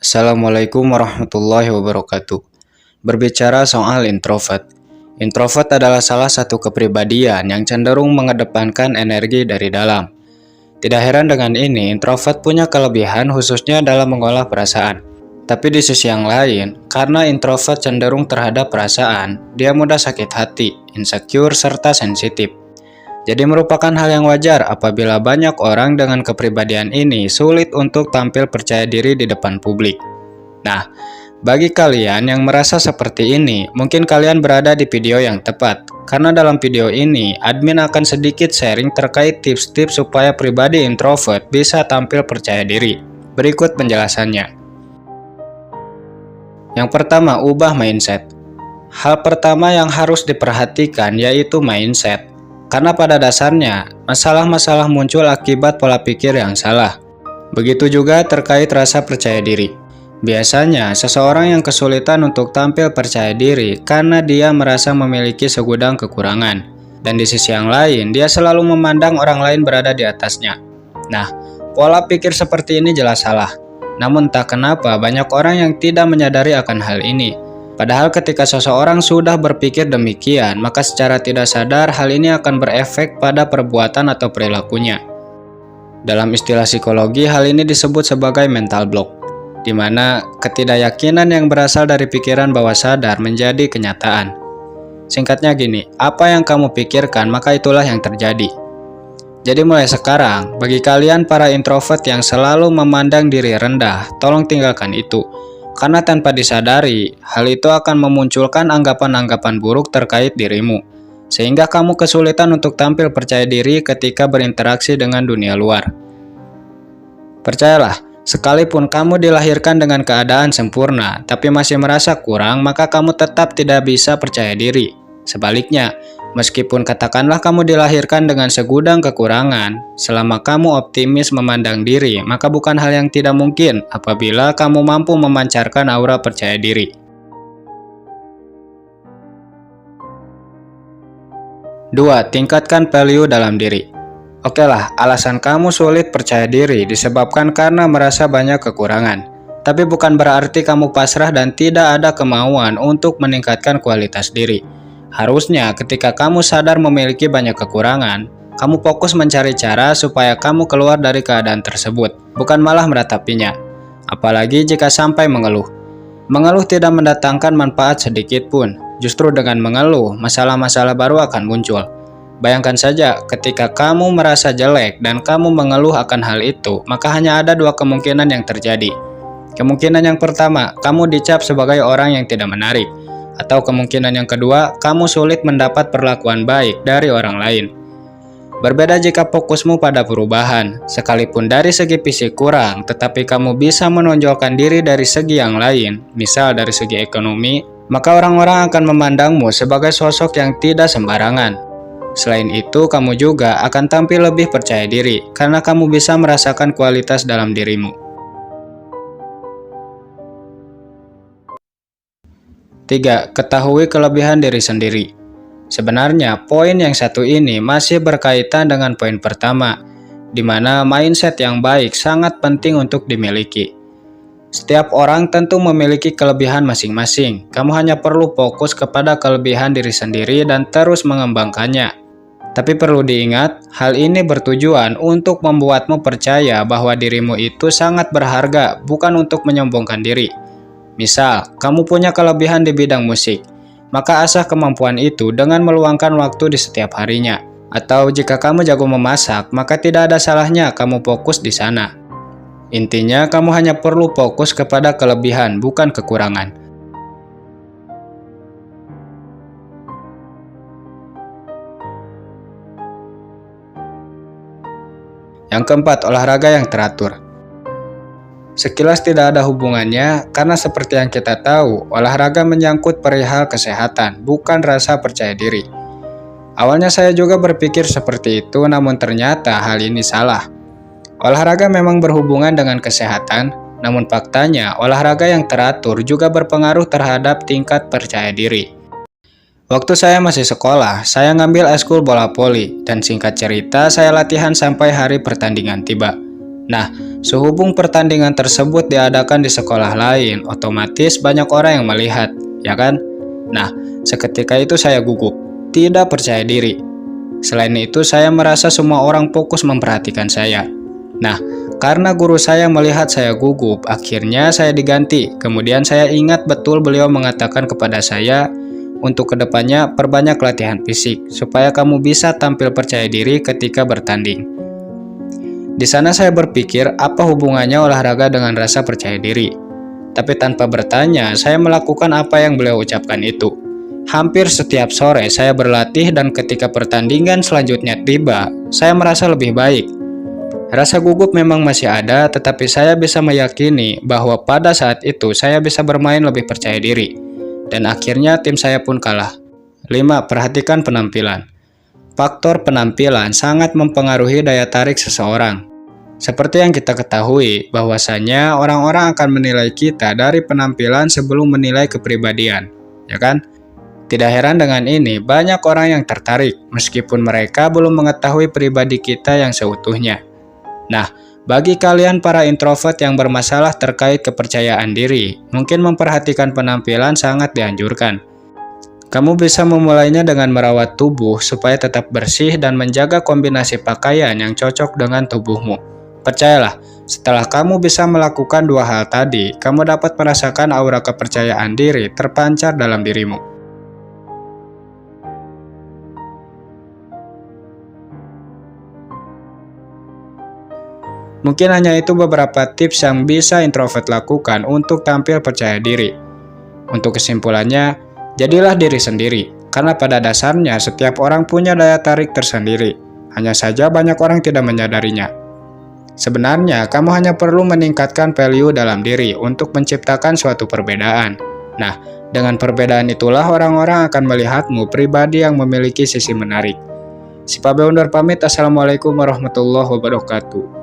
Assalamualaikum warahmatullahi wabarakatuh. Berbicara soal introvert. Introvert adalah salah satu kepribadian yang cenderung mengedepankan energi dari dalam. Tidak heran dengan ini, introvert punya kelebihan khususnya dalam mengolah perasaan. Tapi di sisi yang lain, karena introvert cenderung terhadap perasaan, dia mudah sakit hati, insecure, serta sensitif. Jadi merupakan hal yang wajar apabila banyak orang dengan kepribadian ini sulit untuk tampil percaya diri di depan publik. Nah, bagi kalian yang merasa seperti ini, mungkin kalian berada di video yang tepat. Karena dalam video ini, admin akan sedikit sharing terkait tips-tips supaya pribadi introvert bisa tampil percaya diri. Berikut penjelasannya. Yang pertama, ubah mindset. Hal pertama yang harus diperhatikan yaitu mindset. Karena pada dasarnya, masalah-masalah muncul akibat pola pikir yang salah. Begitu juga terkait rasa percaya diri. Biasanya, seseorang yang kesulitan untuk tampil percaya diri karena dia merasa memiliki segudang kekurangan. Dan di sisi yang lain, dia selalu memandang orang lain berada di atasnya. Nah, pola pikir seperti ini jelas salah. Namun tak kenapa banyak orang yang tidak menyadari akan hal ini. Padahal ketika seseorang sudah berpikir demikian, maka secara tidak sadar hal ini akan berefek pada perbuatan atau perilakunya. Dalam istilah psikologi, hal ini disebut sebagai mental block, di mana ketidakyakinan yang berasal dari pikiran bawah sadar menjadi kenyataan. Singkatnya gini, apa yang kamu pikirkan maka itulah yang terjadi. Jadi mulai sekarang, bagi kalian para introvert yang selalu memandang diri rendah, tolong tinggalkan itu. Karena tanpa disadari, hal itu akan memunculkan anggapan-anggapan buruk terkait dirimu, sehingga kamu kesulitan untuk tampil percaya diri ketika berinteraksi dengan dunia luar. Percayalah, sekalipun kamu dilahirkan dengan keadaan sempurna, tapi masih merasa kurang, maka kamu tetap tidak bisa percaya diri. Sebaliknya, meskipun katakanlah kamu dilahirkan dengan segudang kekurangan, selama kamu optimis memandang diri, maka bukan hal yang tidak mungkin apabila kamu mampu memancarkan aura percaya diri. 2. Tingkatkan value dalam diri. Oke lah, alasan kamu sulit percaya diri disebabkan karena merasa banyak kekurangan. Tapi bukan berarti kamu pasrah dan tidak ada kemauan untuk meningkatkan kualitas diri. Harusnya ketika kamu sadar memiliki banyak kekurangan, kamu fokus mencari cara supaya kamu keluar dari keadaan tersebut, bukan malah meratapinya. Apalagi jika sampai mengeluh. Mengeluh tidak mendatangkan manfaat sedikit pun. Justru dengan mengeluh, masalah-masalah baru akan muncul. Bayangkan saja, ketika kamu merasa jelek dan kamu mengeluh akan hal itu, maka hanya ada dua kemungkinan yang terjadi. Kemungkinan yang pertama, kamu dicap sebagai orang yang tidak menarik. Atau kemungkinan yang kedua, kamu sulit mendapat perlakuan baik dari orang lain. Berbeda jika fokusmu pada perubahan, sekalipun dari segi fisik kurang, tetapi kamu bisa menonjolkan diri dari segi yang lain, misal dari segi ekonomi, maka orang-orang akan memandangmu sebagai sosok yang tidak sembarangan. Selain itu, kamu juga akan tampil lebih percaya diri, karena kamu bisa merasakan kualitas dalam dirimu. 3. Ketahui kelebihan diri sendiri. Sebenarnya, poin yang satu ini masih berkaitan dengan poin pertama, di mana mindset yang baik sangat penting untuk dimiliki. Setiap orang tentu memiliki kelebihan masing-masing. Kamu hanya perlu fokus kepada kelebihan diri sendiri dan terus mengembangkannya. Tapi perlu diingat, hal ini bertujuan untuk membuatmu percaya bahwa dirimu itu sangat berharga, bukan untuk menyombongkan diri. Misal, kamu punya kelebihan di bidang musik, maka asah kemampuan itu dengan meluangkan waktu di setiap harinya. Atau jika kamu jago memasak, maka tidak ada salahnya kamu fokus di sana. Intinya, kamu hanya perlu fokus kepada kelebihan, bukan kekurangan. Yang keempat, olahraga yang teratur. Sekilas tidak ada hubungannya, karena seperti yang kita tahu, olahraga menyangkut perihal kesehatan, bukan rasa percaya diri. Awalnya saya juga berpikir seperti itu, namun ternyata hal ini salah. Olahraga memang berhubungan dengan kesehatan, namun faktanya olahraga yang teratur juga berpengaruh terhadap tingkat percaya diri. Waktu saya masih sekolah, saya ngambil eskul bola voli, dan singkat cerita saya latihan sampai hari pertandingan tiba. Nah, sehubung pertandingan tersebut diadakan di sekolah lain, otomatis banyak orang yang melihat, ya kan? Nah, seketika itu saya gugup, tidak percaya diri. Selain itu, saya merasa semua orang fokus memperhatikan saya. Nah, karena guru saya melihat saya gugup, akhirnya saya diganti. Kemudian saya ingat betul beliau mengatakan kepada saya, untuk kedepannya perbanyak latihan fisik, supaya kamu bisa tampil percaya diri ketika bertanding. Di sana saya berpikir apa hubungannya olahraga dengan rasa percaya diri. Tapi tanpa bertanya, saya melakukan apa yang beliau ucapkan itu. Hampir setiap sore saya berlatih dan ketika pertandingan selanjutnya tiba, saya merasa lebih baik. Rasa gugup memang masih ada, tetapi saya bisa meyakini bahwa pada saat itu saya bisa bermain lebih percaya diri. Dan akhirnya tim saya pun kalah. 5. Perhatikan penampilan. Faktor penampilan sangat mempengaruhi daya tarik seseorang. Seperti yang kita ketahui, bahwasanya orang-orang akan menilai kita dari penampilan sebelum menilai kepribadian, ya kan? Tidak heran dengan ini, banyak orang yang tertarik, meskipun mereka belum mengetahui pribadi kita yang seutuhnya. Nah, bagi kalian para introvert yang bermasalah terkait kepercayaan diri, mungkin memperhatikan penampilan sangat dianjurkan. Kamu bisa memulainya dengan merawat tubuh supaya tetap bersih dan menjaga kombinasi pakaian yang cocok dengan tubuhmu. Percayalah, setelah kamu bisa melakukan dua hal tadi, kamu dapat merasakan aura kepercayaan diri terpancar dalam dirimu. Mungkin hanya itu beberapa tips yang bisa introvert lakukan untuk tampil percaya diri. Untuk kesimpulannya, jadilah diri sendiri, karena pada dasarnya setiap orang punya daya tarik tersendiri. Hanya saja banyak orang tidak menyadarinya. Sebenarnya, kamu hanya perlu meningkatkan value dalam diri untuk menciptakan suatu perbedaan. Nah, dengan perbedaan itulah orang-orang akan melihatmu pribadi yang memiliki sisi menarik. Si Pabe undur pamit, Assalamualaikum warahmatullahi wabarakatuh.